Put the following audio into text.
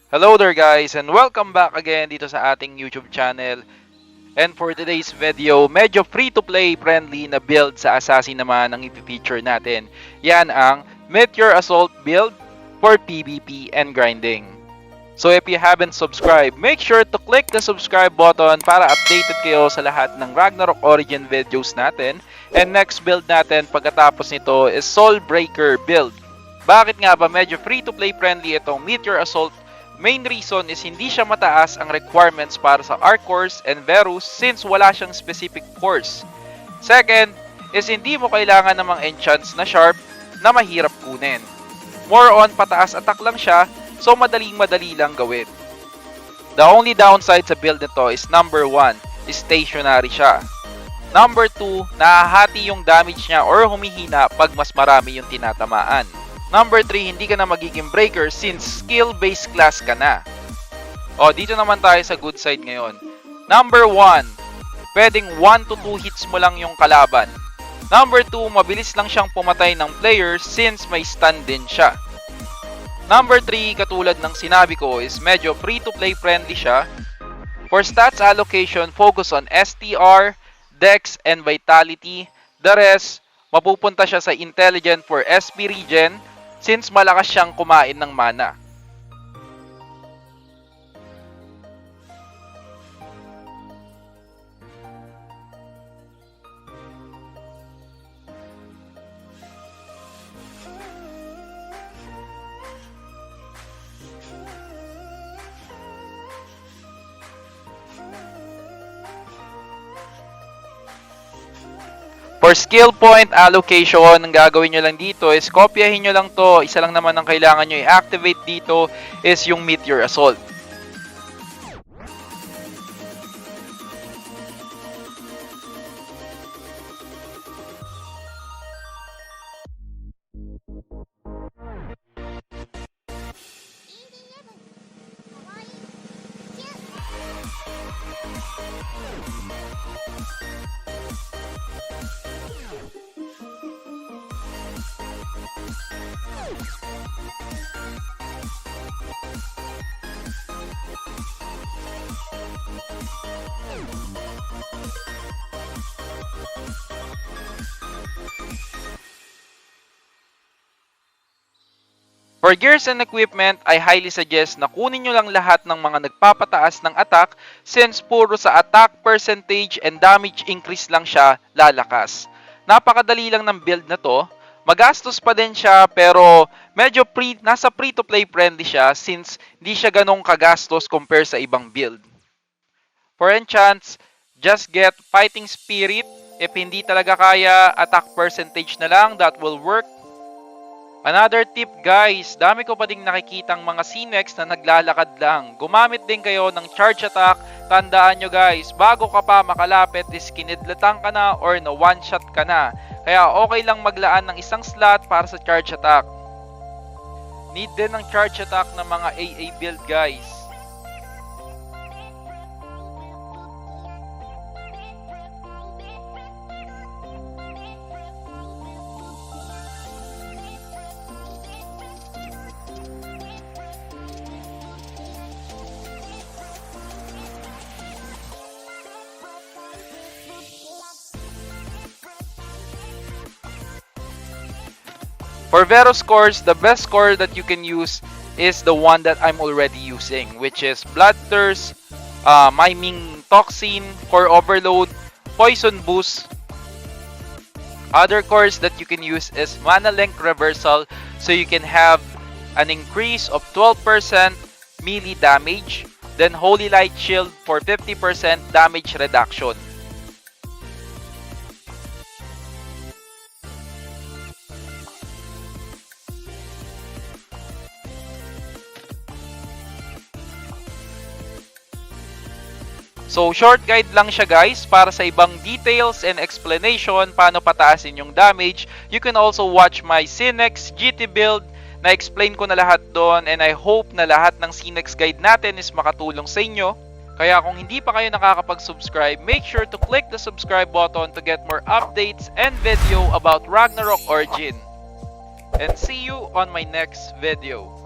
Hello there guys and welcome back again dito sa ating YouTube channel. And for today's video, medyo free-to-play friendly na build sa Assassin naman ang i-feature natin. Yan ang Meteor Assault build for PvP and grinding. So if you haven't subscribed, make sure to click the subscribe button para updated kayo sa lahat ng Ragnarok Origin videos natin. And next build natin pagkatapos nito is Soulbreaker build. Bakit nga ba medyo free-to-play friendly itong Meteor Assault? Main reason is hindi siya mataas ang requirements para sa Arc Course and Verus since wala siyang specific course. Second is hindi mo kailangan ng mga enchants na sharp na mahirap kunin. More on pataas attack lang siya, so madaling-madali lang gawin. The only downside sa build nito is number 1, is stationary siya. Number 2, nahahati yung damage niya or humihina pag mas marami yung tinatamaan. Number 3, hindi ka na magiging breaker since skill-based class ka na. O, dito naman tayo sa good side ngayon. Number 1, pwedeng 1 to 2 hits mo lang yung kalaban. Number 2, mabilis lang siyang pumatay ng player since may stun din siya. Number 3, katulad ng sinabi ko, is medyo free-to-play friendly siya. For stats allocation, focus on STR, Dex, and Vitality. The rest, mapupunta siya sa Intelligent for SP regen since malakas siyang kumain ng mana. For skill point allocation, ang gagawin nyo lang dito is kopyahin nyo lang to. Isa lang naman ang kailangan nyo i-activate dito is yung Meteor Assault. For gears and equipment, I highly suggest na kunin nyo lang lahat ng mga nagpapataas ng attack since puro sa attack percentage and damage increase lang siya lalakas. Napakadali lang ng build na to. Magastos pa din siya pero medyo nasa free-to-play friendly siya since hindi siya ganong kagastos compare sa ibang build. For enchants, just get Fighting Spirit. If hindi talaga kaya, attack percentage na lang, that will work. Another tip guys, dami ko pa ding nakikitang mga Cinex na naglalakad lang. Gumamit din kayo ng charge attack. Tandaan nyo guys, bago ka pa makalapit is kinidlatan ka na or na one shot ka na. Kaya okay lang maglaan ng isang slot para sa charge attack. Need din ng charge attack ng mga AA build guys. For Verus cores, the best core that you can use is the one that I'm already using, which is Bloodthirst, Miming Toxin, Core Overload, Poison Boost. Other cores that you can use is Mana Length Reversal, so you can have an increase of 12% melee damage, then Holy Light Shield for 50% damage reduction. So, short guide lang siya guys. Para sa ibang details and explanation paano pataasin yung damage, you can also watch my Cinex GT build. Na-explain ko na lahat doon and I hope na lahat ng Cinex guide natin is makatulong sa inyo. Kaya kung hindi pa kayo nakakapag-subscribe, make sure to click the subscribe button to get more updates and video about Ragnarok Origin. And see you on my next video.